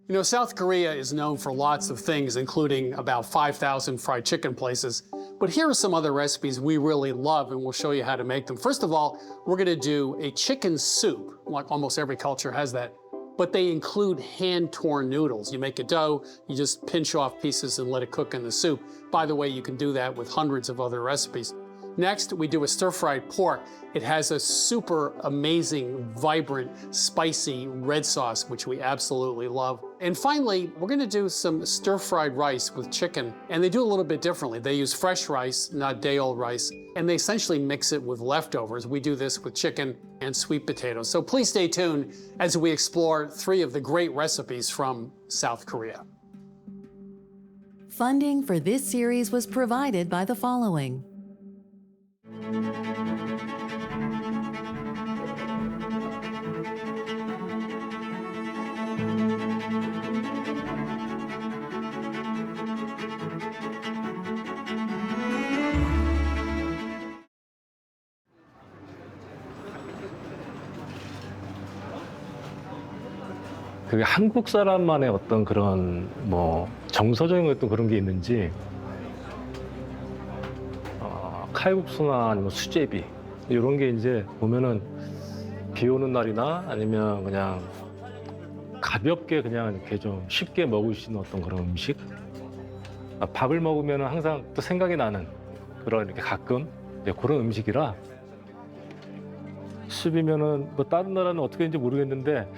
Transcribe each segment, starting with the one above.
You know, South Korea is known for lots of things, including about 5,000 fried chicken places. But here are some other recipes we really love, and we'll show you how to make them. First of all, we're gonna do a chicken soup, like almost every culture has that. But they include hand-torn noodles. You make a dough, you just pinch off pieces and let it cook in the soup. By the way, you can do that with hundreds of other recipes. Next, we do a stir-fried pork. It has a super amazing, vibrant, spicy red sauce, which we absolutely love. And finally, we're gonna do some stir-fried rice with chicken, and they do a little bit differently. They use fresh rice, not day-old rice, and they essentially mix it with leftovers. We do this with chicken and sweet potatoes. So please stay tuned as we explore 3 of the great recipes from South Korea. Funding for this series was provided by the following. 그게 한국 사람만의 어떤 그런 뭐 정서적인 어떤 그런 게 있는지 칼국수나 아니면 수제비 이런 게 이제 보면은 비 오는 날이나 아니면 그냥 가볍게 그냥 이렇게 좀 쉽게 먹을 수 있는 어떤 그런 음식. 밥을 먹으면 항상 또 생각이 나는 그런 이렇게 가끔 그런 음식이라 수비면은 뭐 다른 나라는 어떻게 되는지 모르겠는데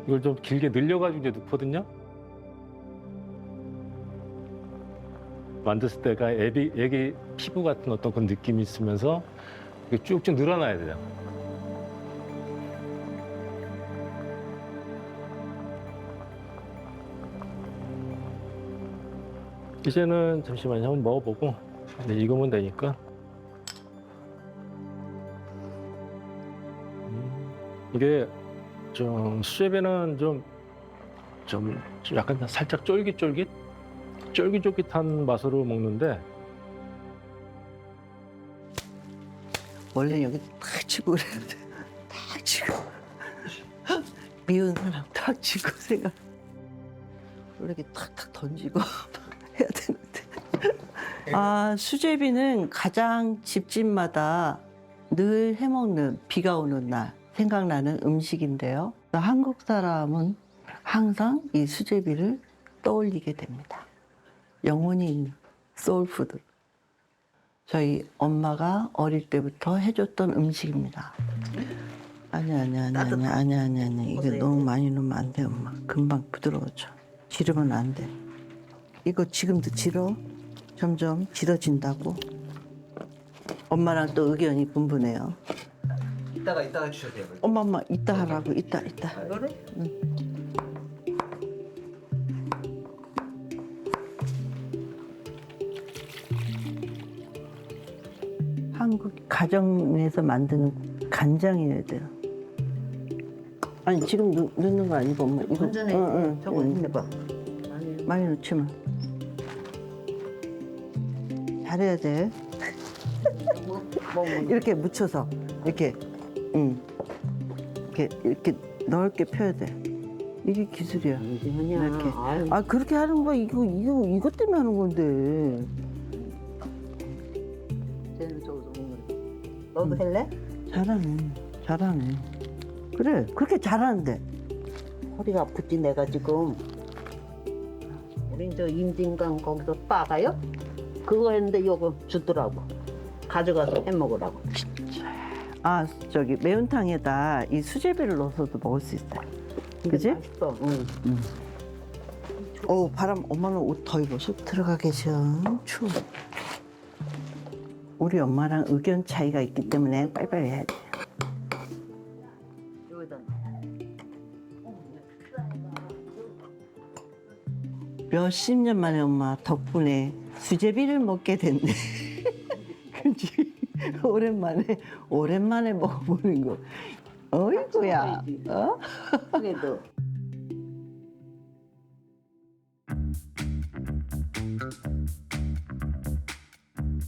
이걸 좀 길게 늘려가지고 이제 넣거든요. 만졌을 때가 애기 피부 같은 어떤 그런 느낌이 있으면서 이게 쭉쭉 늘어나야 돼요. 이제는 잠시만요. 한번 먹어보고 이제 익으면 되니까. 이게 좀 수제비는 좀 약간 살짝 쫄깃쫄깃한 맛으로 먹는데 원래 여기 탁 치고 그래야 돼. 탁 치고 미운 사람 탁 치고 생각 이렇게 탁탁 던지고 해야 되는데. 아, 수제비는 가장 집집마다 늘 해먹는 비가 오는 날 생각나는 음식인데요. 한국 사람은 항상 이 수제비를 떠올리게 됩니다. 영혼이 있는 소울푸드. 저희 엄마가 어릴 때부터 해줬던 음식입니다. 아니야. 이거 너무 많이 넣으면 안 돼, 엄마. 금방 부드러워져. 지르면 안 돼. 이거 지금도 질어. 점점 질어진다고. 엄마랑 또 의견이 분분해요. 이따가 주셔도 돼요. 엄마 이따 하라고. 이따. 이거를? 응. 한국 가정에서 만드는 간장이어야 돼요. 아니 지금 넣는 거 아니고 엄마 이거. 완전히 저거 해봐. 많이 넣지 마. 잘해야 돼. 이렇게 묻혀서 이렇게 이렇게 넓게 펴야 돼. 이게 기술이야. 이렇게. 아 그렇게 하는 거야. 이거 때문에 하는 건데. 쟤는 저거 너도 할래? 잘하네. 그래 그렇게 잘하는데. 허리가 아프지 내가 지금. 우린 저 임진강 거기서 빠가요? 그거 했는데 요거 주더라고. 가져가서 해 먹으라고. 아 저기 매운탕에다 이 수제비를 넣어서도 먹을 수 있어요. 그지? 맛있어. 응. 오 바람. 엄마는 옷 더 입어서 들어가 계셔. 추워. 우리 엄마랑 의견 차이가 있기 때문에 빨리빨리 해야 돼. 여기다. 몇십 년 만에 엄마 덕분에 수제비를 먹게 됐네. 그치? 오랜만에 먹어보는 거. 어이구야. 어? 그래도.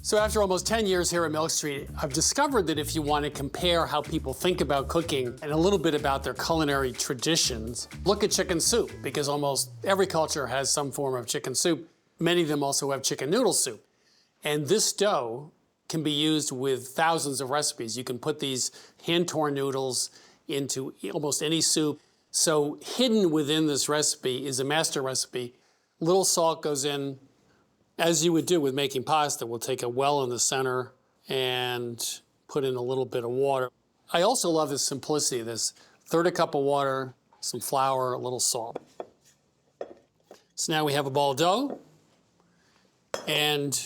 So after almost 10 years here at Milk Street, I've discovered that if you want to compare how people think about cooking and a little bit about their culinary traditions, look at chicken soup, because almost every culture has some form of chicken soup. Many of them also have chicken noodle soup. And this dough can be used with thousands of recipes. You can put these hand-torn noodles into almost any soup. So hidden within this recipe is a master recipe. Little salt goes in. As you would do with making pasta, we'll take a well in the center and put in a little bit of water. I also love the simplicity of this. Third a cup of water, some flour, a little salt. So now we have a ball of dough, and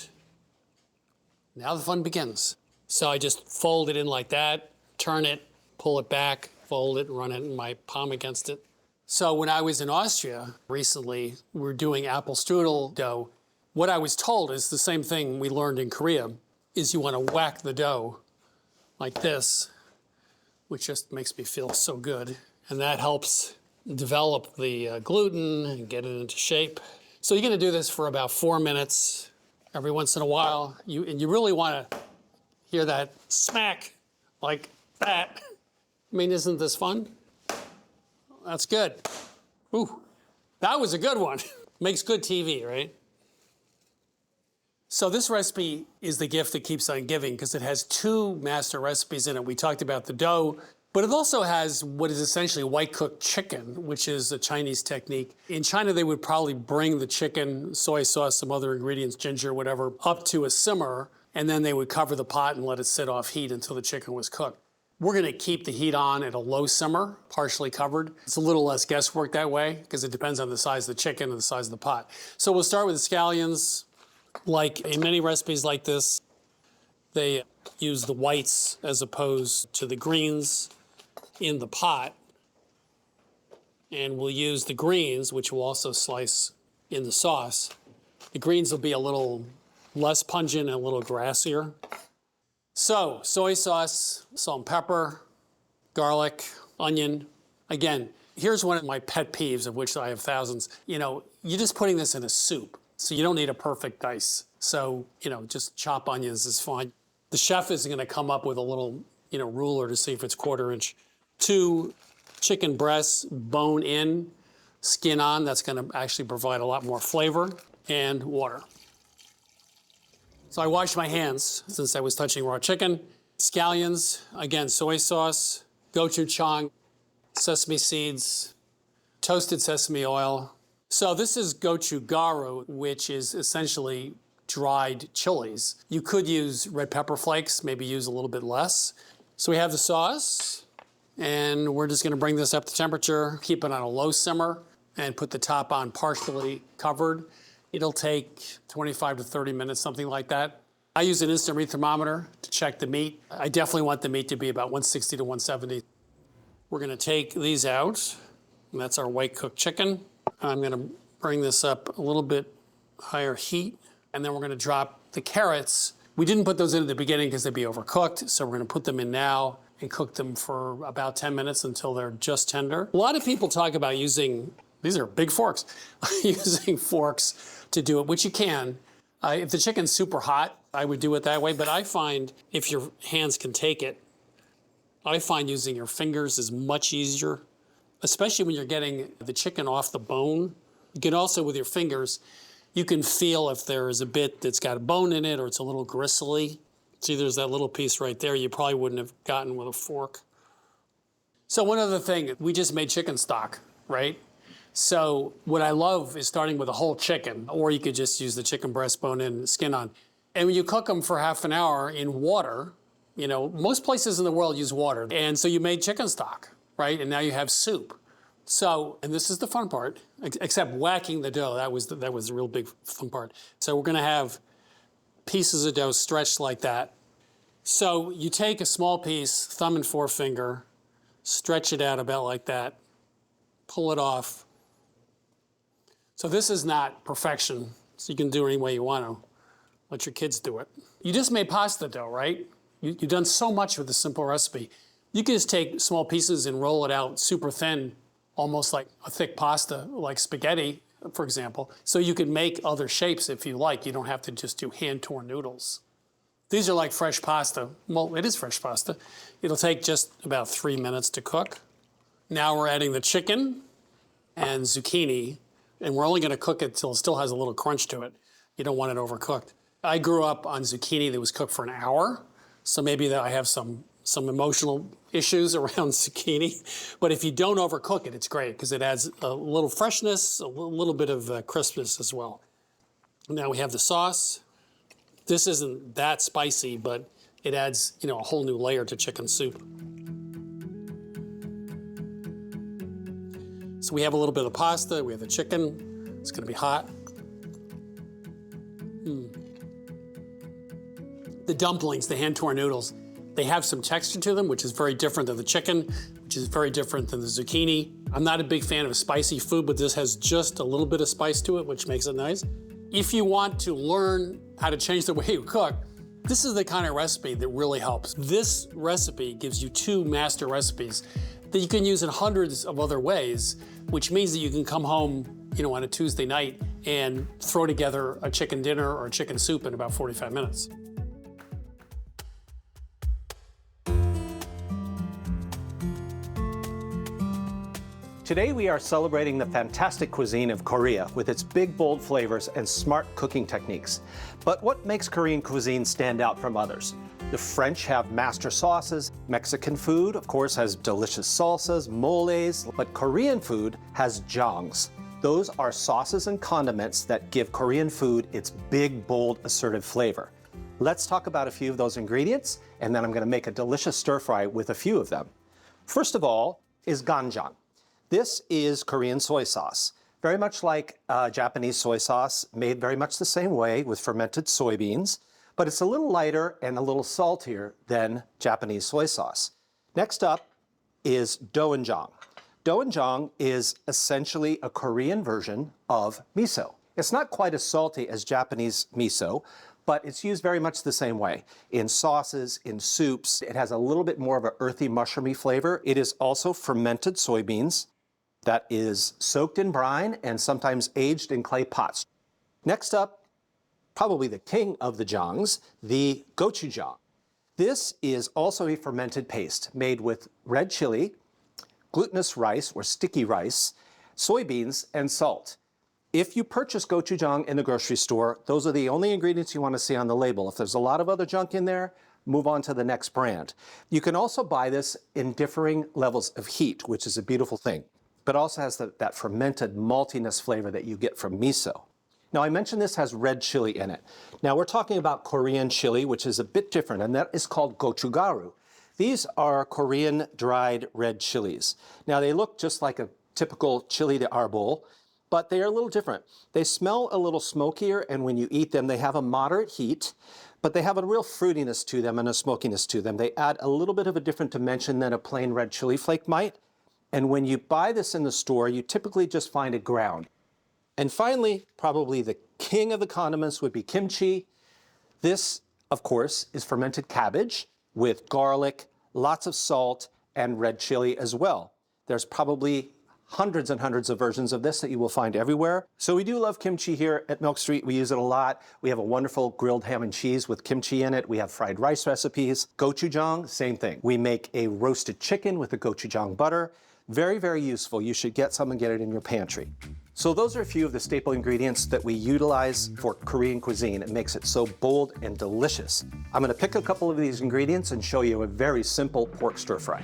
now the fun begins. So I just fold it in like that, turn it, pull it back, fold it, run it in my palm against it. So when I was in Austria recently, we were doing apple strudel dough. What I was told is the same thing we learned in Korea, is you want to whack the dough like this, which just makes me feel so good. And that helps develop the gluten and get it into shape. So you're going to do this for about 4 minutes. Every once in a while, and you really want to hear that smack like that. I mean, isn't this fun? That's good. Ooh, that was a good one. Makes good TV, right? So this recipe is the gift that keeps on giving, because it has 2 master recipes in it. We talked about the dough, but it also has what is essentially white cooked chicken, which is a Chinese technique. In China, they would probably bring the chicken, soy sauce, some other ingredients, ginger, whatever, up to a simmer, and then they would cover the pot and let it sit off heat until the chicken was cooked. We're gonna keep the heat on at a low simmer, partially covered. It's a little less guesswork that way, because it depends on the size of the chicken and the size of the pot. So we'll start with the scallions. Like in many recipes like this, they use the whites as opposed to the greens in the pot. And we'll use the greens, which we'll also slice in the sauce. The greens will be a little less pungent and a little grassier. So, soy sauce, salt and pepper, garlic, onion. Again, here's one of my pet peeves, of which I have thousands. You're just putting this in a soup. So you don't need a perfect dice. So, just chop onions is fine. The chef is gonna come up with a little, ruler to see if it's 1/4 inch. 2 chicken breasts, bone in, skin on. That's gonna actually provide a lot more flavor, and water. So I washed my hands since I was touching raw chicken. Scallions, again, soy sauce, gochujang, sesame seeds, toasted sesame oil. So this is gochugaru, which is essentially dried chilies. You could use red pepper flakes, maybe use a little bit less. So we have the sauce, and we're just gonna bring this up to temperature, keep it on a low simmer, and put the top on partially covered. It'll take 25 to 30 minutes, something like that. I use an instant read thermometer to check the meat. I definitely want the meat to be about 160 to 170. We're gonna take these out, and that's our white cooked chicken. I'm gonna bring this up a little bit higher heat, and then we're gonna drop the carrots. We didn't put those in at the beginning because they'd be overcooked, so we're gonna put them in now and cook them for about 10 minutes until they're just tender. A lot of people talk about using, these are big forks, using forks to do it, which you can. If the chicken's super hot, I would do it that way, but I find if your hands can take it, I find using your fingers is much easier, especially when you're getting the chicken off the bone. You can also, with your fingers, you can feel if there is a bit that's got a bone in it or it's a little gristly. See, there's that little piece right there you probably wouldn't have gotten with a fork. So one other thing, we just made chicken stock, right? So what I love is starting with a whole chicken, or you could just use the chicken breastbone and skin on. And when you cook them for half an hour in water, most places in the world use water. And so you made chicken stock, right? And now you have soup. So, and this is the fun part, except whacking the dough, that was the real big fun part. So we're gonna have pieces of dough stretched like that. So you take a small piece, thumb and forefinger, stretch it out about like that, pull it off. So this is not perfection, so you can do it any way you want to. Let your kids do it. You just made pasta dough, right? You've done so much with this simple recipe. You can just take small pieces and roll it out super thin, almost like a thick pasta, like spaghetti, for example. So you can make other shapes if you like. You don't have to just do hand-torn noodles. These are like fresh pasta. Well, it is fresh pasta. It'll take just about 3 minutes to cook. Now we're adding the chicken and zucchini, and we're only gonna cook it till it still has a little crunch to it. You don't want it overcooked. I grew up on zucchini that was cooked for an hour, so maybe that I have some emotional issues around zucchini. But if you don't overcook it, it's great because it adds a little freshness, a little bit of crispness as well. Now we have the sauce. This isn't that spicy, but it adds, a whole new layer to chicken soup. So we have a little bit of pasta, we have the chicken. It's gonna be hot. The dumplings, the hand-torn noodles, they have some texture to them, which is very different than the chicken, which is very different than the zucchini. I'm not a big fan of spicy food, but this has just a little bit of spice to it, which makes it nice. If you want to learn how to change the way you cook, this is the kind of recipe that really helps. This recipe gives you 2 master recipes that you can use in hundreds of other ways, which means that you can come home, on a Tuesday night and throw together a chicken dinner or a chicken soup in about 45 minutes. Today we are celebrating the fantastic cuisine of Korea with its big, bold flavors and smart cooking techniques. But what makes Korean cuisine stand out from others? The French have master sauces. Mexican food, of course, has delicious salsas, moles, but Korean food has jangs. Those are sauces and condiments that give Korean food its big, bold, assertive flavor. Let's talk about a few of those ingredients, and then I'm going to make a delicious stir fry with a few of them. First of all is ganjang. This is Korean soy sauce, very much like Japanese soy sauce, made very much the same way with fermented soybeans, but it's a little lighter and a little saltier than Japanese soy sauce. Next up is doenjang. Doenjang is essentially a Korean version of miso. It's not quite as salty as Japanese miso, but it's used very much the same way. In sauces, in soups, it has a little bit more of an earthy, mushroomy flavor. It is also fermented soybeans that is soaked in brine and sometimes aged in clay pots. Next up, probably the king of the jangs, the gochujang. This is also a fermented paste made with red chili, glutinous rice or sticky rice, soybeans, and salt. If you purchase gochujang in the grocery store, those are the only ingredients you want to see on the label. If there's a lot of other junk in there, move on to the next brand. You can also buy this in differing levels of heat, which is a beautiful thing, but also has that fermented maltiness flavor that you get from miso. Now, I mentioned this has red chili in it. Now, we're talking about Korean chili, which is a bit different, and that is called gochugaru. These are Korean dried red chilies. Now, they look just like a typical chili de arbol, but they are a little different. They smell a little smokier, and when you eat them, they have a moderate heat, but they have a real fruitiness to them and a smokiness to them. They add a little bit of a different dimension than a plain red chili flake might. And when you buy this in the store, you typically just find it ground. And finally, probably the king of the condiments would be kimchi. This, of course, is fermented cabbage with garlic, lots of salt, and red chili as well. There's probably hundreds and hundreds of versions of this that you will find everywhere. So we do love kimchi here at Milk Street. We use it a lot. We have a wonderful grilled ham and cheese with kimchi in it. We have fried rice recipes. Gochujang, same thing. We make a roasted chicken with the gochujang butter. Very, very useful. You should get some and get it in your pantry. So those are a few of the staple ingredients that we utilize for Korean cuisine. It makes it so bold and delicious. I'm going to pick a couple of these ingredients and show you a very simple pork stir fry.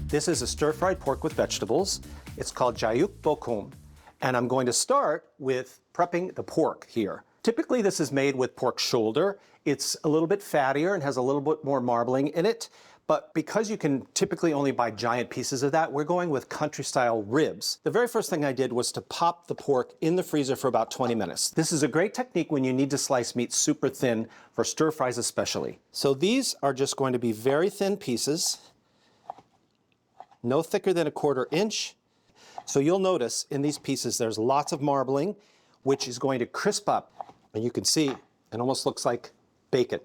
This is a stir-fried pork with vegetables. It's called jayukbokum, and I'm going to start with prepping the pork here. Typically, this is made with pork shoulder. It's a little bit fattier and has a little bit more marbling in it, but because you can typically only buy giant pieces of that, we're going with country-style ribs. The very first thing I did was to pop the pork in the freezer for about 20 minutes. This is a great technique when you need to slice meat super thin, for stir-fries especially. So these are just going to be very thin pieces, no thicker than 1/4 inch. So you'll notice in these pieces there's lots of marbling, which is going to crisp up. And you can see it almost looks like bacon,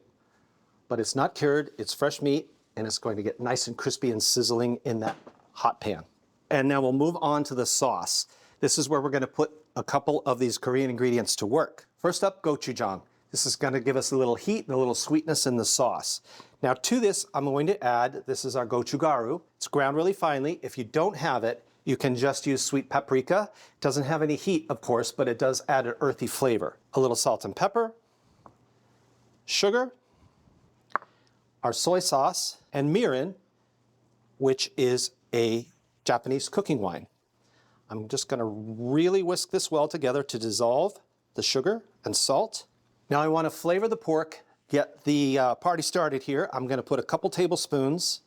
but it's not cured, it's fresh meat, and it's going to get nice and crispy and sizzling in that hot pan. And now we'll move on to the sauce. This is where we're going to put a couple of these Korean ingredients to work. First up, gochujang. This is going to give us a little heat and a little sweetness in the sauce. Now to this, I'm going to add, this is our gochugaru. It's ground really finely. If you don't have it, you can just use sweet paprika. It doesn't have any heat, of course, but it does add an earthy flavor. A little salt and pepper, sugar, our soy sauce, and mirin, which is a Japanese cooking wine. I'm just going to really whisk this well together to dissolve the sugar and salt. Now I want to flavor the pork, get the party started here. I'm going to put a couple tablespoons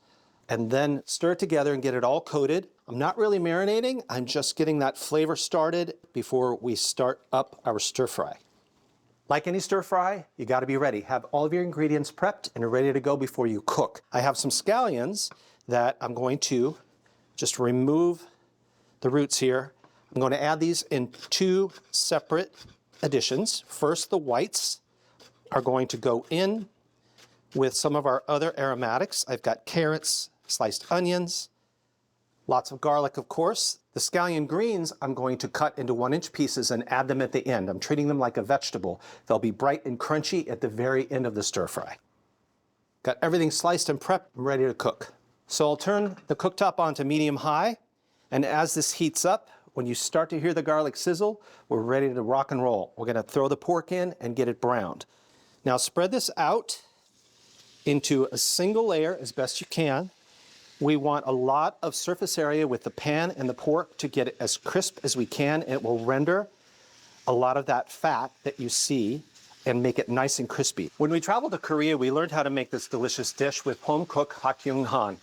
and then stir it together and get it all coated. I'm not really marinating. I'm just getting that flavor started before we start up our stir fry. Like any stir fry, you got to be ready. Have all of your ingredients prepped and ready to go before you cook. I have some scallions that I'm going to just remove the roots here. I'm going to add these in two separate additions. First, the whites are going to go in with some of our other aromatics. I've got carrots, sliced onions, lots of garlic, of course. The scallion greens, I'm going to cut into 1-inch pieces and add them at the end. I'm treating them like a vegetable. They'll be bright and crunchy at the very end of the stir fry. Got everything sliced and prepped and ready to cook. So I'll turn the cooktop on to medium-high, and as this heats up, when you start to hear the garlic sizzle, we're ready to rock and roll. We're gonna throw the pork in and get it browned. Now spread this out into a single layer as best you can. We want a lot of surface area with the pan and the pork to get it as crisp as we can, and it will render a lot of that fat that you see and make it nice and crispy. When we traveled to Korea, we learned how to make this delicious dish with home-cooked hakgyunhan.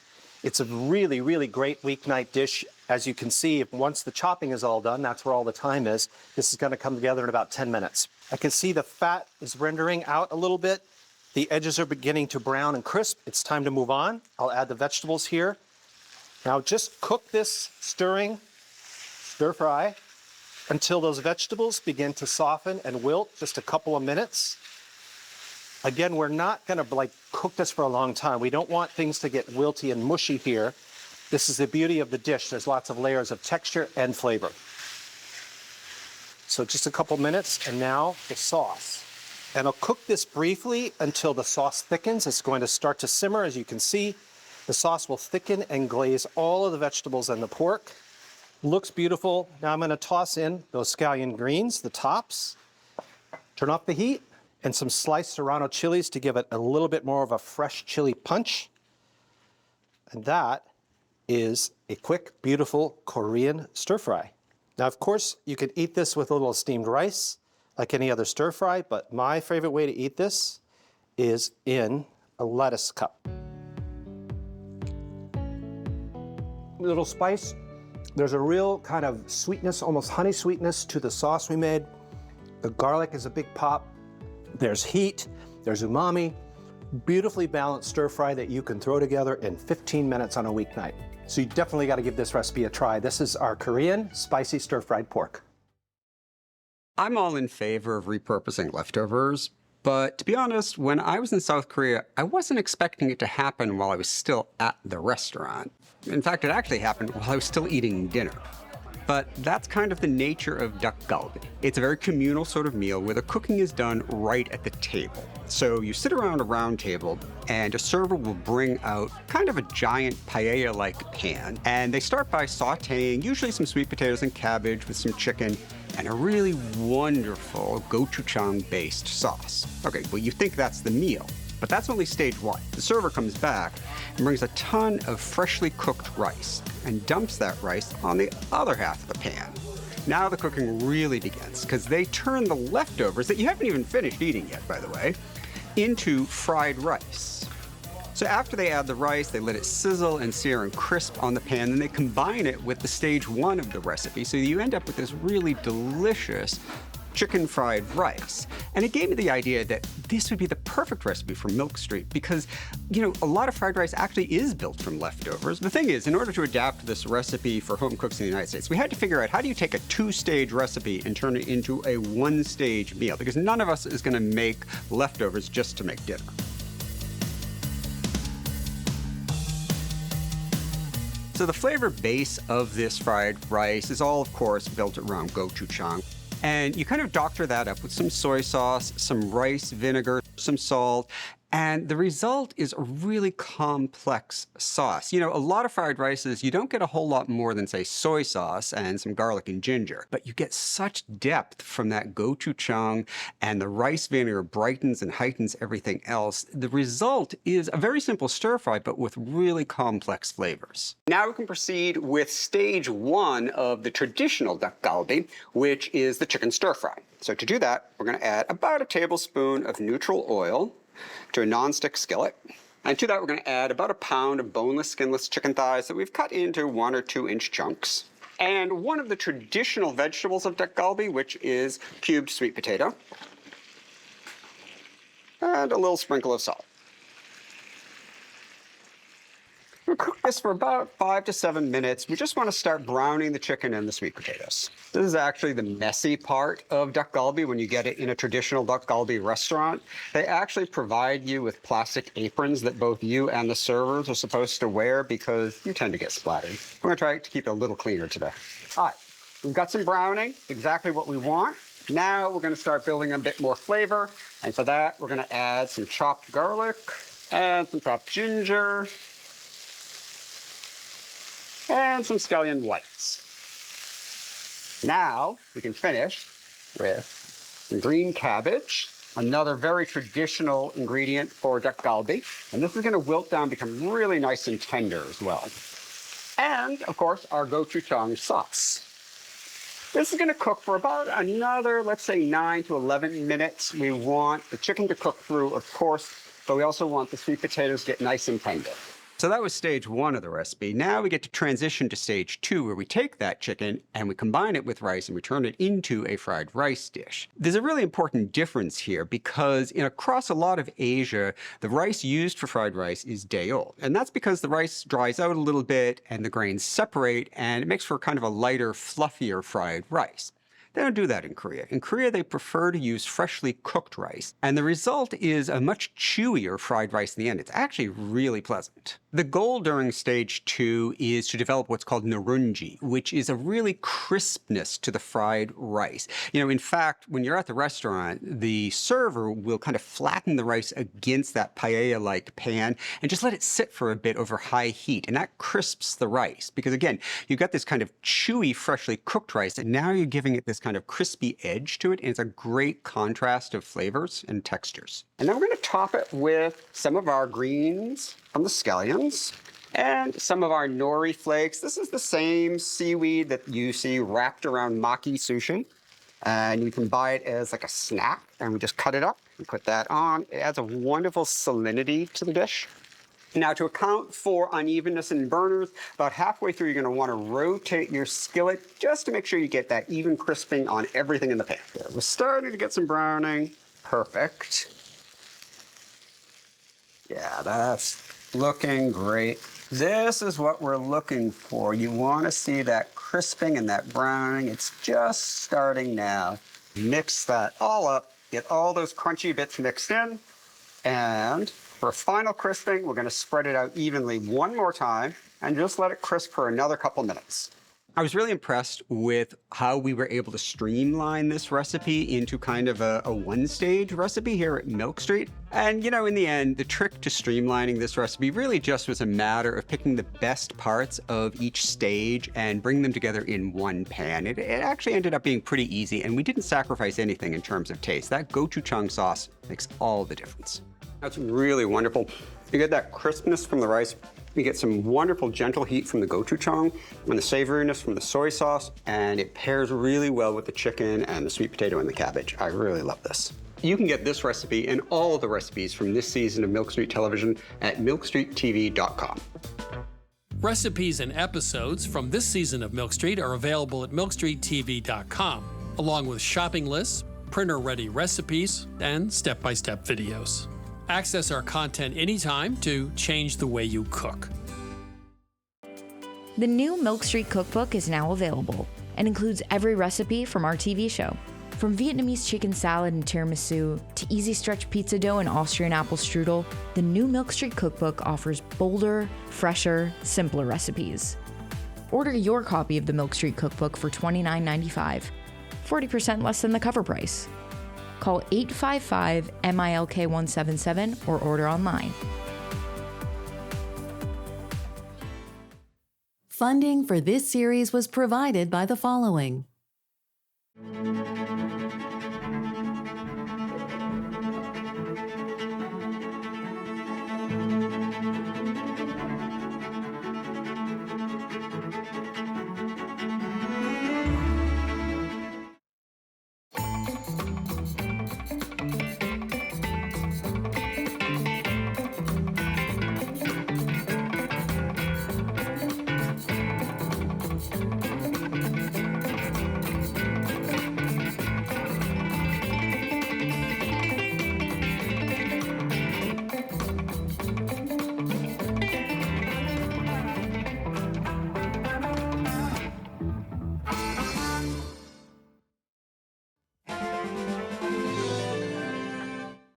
It's a really, really great weeknight dish. As you can see, once the chopping is all done, that's where all the time is. This is gonna come together in about 10 minutes. I can see the fat is rendering out a little bit. The edges are beginning to brown and crisp. It's time to move on. I'll add the vegetables here. Now just cook this stir fry, until those vegetables begin to soften and wilt, just a couple of minutes. Again, we're not gonna cook this for a long time. We don't want things to get wilty and mushy here. This is the beauty of the dish. There's lots of layers of texture and flavor. So just a couple minutes, and now the sauce. And I'll cook this briefly until the sauce thickens. It's going to start to simmer, as you can see. The sauce will thicken and glaze all of the vegetables and the pork. Looks beautiful. Now I'm gonna toss in those scallion greens, the tops. Turn off the heat, and some sliced serrano chilies to give it a little bit more of a fresh chili punch. And that is a quick, beautiful Korean stir fry. Now, of course, you could eat this with a little steamed rice, like any other stir fry, but my favorite way to eat this is in a lettuce cup. A little spice. There's a real kind of sweetness, almost honey sweetness to the sauce we made. The garlic is a big pop. There's heat, there's umami. Beautifully balanced stir fry that you can throw together in 15 minutes on a weeknight. So you definitely got to give this recipe a try. This is our Korean spicy stir-fried pork. I'm all in favor of repurposing leftovers, but to be honest, when I was in South Korea, I wasn't expecting it to happen while I was still at the restaurant. In fact, it actually happened while I was still eating dinner. But that's kind of the nature of dakgalbi. It's a very communal sort of meal where the cooking is done right at the table. So you sit around a round table and a server will bring out kind of a giant paella-like pan, and they start by sauteing usually some sweet potatoes and cabbage with some chicken and a really wonderful gochujang-based sauce. Okay, well, you think that's the meal, but that's only stage one. The server comes back and brings a ton of freshly cooked rice and dumps that rice on the other half of the pan. Now the cooking really begins, because they turn the leftovers, that you haven't even finished eating yet, by the way, into fried rice. So after they add the rice, they let it sizzle and sear and crisp on the pan, then they combine it with the stage one of the recipe, so you end up with this really delicious chicken fried rice. And it gave me the idea that this would be the perfect recipe for Milk Street because, you know, a lot of fried rice actually is built from leftovers. The thing is, in order to adapt this recipe for home cooks in the United States, we had to figure out how do you take a two-stage recipe and turn it into a one-stage meal, because none of us is gonna make leftovers just to make dinner. So the flavor base of this fried rice is all, of course, built around gochujang. And you kind of doctor that up with some soy sauce, some rice vinegar, some salt, and the result is a really complex sauce. You know, a lot of fried rices, you don't get a whole lot more than, say, soy sauce and some garlic and ginger, but you get such depth from that gochujang, and the rice vinegar brightens and heightens everything else. The result is a very simple stir fry, but with really complex flavors. Now we can proceed with stage one of the traditional dakgalbi, which is the chicken stir fry. So to do that, we're going to add about a tablespoon of neutral oil to a non-stick skillet. And to that, we're going to add about a pound of boneless, skinless chicken thighs that we've cut into 1 or 2 inch chunks. And one of the traditional vegetables of dakgalbi, which is cubed sweet potato. And a little sprinkle of salt. We'll cook this for about 5 to 7 minutes. We just want to start browning the chicken and the sweet potatoes. This is actually the messy part of dakgalbi when you get it in a traditional dakgalbi restaurant. They actually provide you with plastic aprons that both you and the servers are supposed to wear because you tend to get splattered. We're going to try to keep it a little cleaner today. All right, we've got some browning, exactly what we want. Now we're going to start building a bit more flavor. And for that, we're going to add some chopped garlic and some chopped ginger, and some scallion whites. Now we can finish with some green cabbage, another very traditional ingredient for dakgalbi. And this is going to wilt down, become really nice and tender as well. And of course, our gochujang sauce. This is going to cook for about another, let's say 9 to 11 minutes. We want the chicken to cook through, of course, but we also want the sweet potatoes to get nice and tender. So that was stage one of the recipe. Now we get to transition to stage two, where we take that chicken and we combine it with rice and we turn it into a fried rice dish. There's a really important difference here because across a lot of Asia, the rice used for fried rice is day old. And that's because the rice dries out a little bit and the grains separate, and it makes for kind of a lighter, fluffier fried rice. They don't do that in Korea. In Korea, they prefer to use freshly cooked rice, and the result is a much chewier fried rice in the end. It's actually really pleasant. The goal during stage two is to develop what's called nurunji, which is a really crispness to the fried rice. In fact, when you're at the restaurant, the server will kind of flatten the rice against that paella-like pan and just let it sit for a bit over high heat, and that crisps the rice. Because again, you've got this kind of chewy, freshly cooked rice, and now you're giving it this kind of crispy edge to it, and it's a great contrast of flavors and textures. And then we're going to top it with some of our greens from the scallions and some of our nori flakes. This is the same seaweed that you see wrapped around maki sushi, and you can buy it as like a snack, and we just cut it up and put that on. It adds a wonderful salinity to the dish. Now, to account for unevenness and burners, about halfway through, you're going to want to rotate your skillet just to make sure you get that even crisping on everything in the pan. There, we're starting to get some browning. Perfect. Yeah, that's looking great. This is what we're looking for. You want to see that crisping and that browning. It's just starting now. Mix that all up, get all those crunchy bits mixed in, and for final crisping, we're going to spread it out evenly one more time and just let it crisp for another couple minutes. I was really impressed with how we were able to streamline this recipe into kind of a one-stage recipe here at Milk Street. And in the end, the trick to streamlining this recipe really just was a matter of picking the best parts of each stage and bring them together in one pan. It actually ended up being pretty easy, and we didn't sacrifice anything in terms of taste. That gochujang sauce makes all the difference. That's really wonderful. You get that crispness from the rice. You get some wonderful gentle heat from the gochujang and the savoriness from the soy sauce, and it pairs really well with the chicken and the sweet potato and the cabbage. I really love this. You can get this recipe and all of the recipes from this season of Milk Street Television at milkstreettv.com. Recipes and episodes from this season of Milk Street are available at milkstreettv.com, along with shopping lists, printer-ready recipes, and step-by-step videos. Access our content anytime to change the way you cook. The new Milk Street Cookbook is now available and includes every recipe from our TV show. From Vietnamese chicken salad and tiramisu to easy stretch pizza dough and Austrian apple strudel, the new Milk Street Cookbook offers bolder, fresher, simpler recipes. Order your copy of the Milk Street Cookbook for $29.95. 40% less than the cover price. Call 855-MILK-177 or order online. Funding for this series was provided by the following.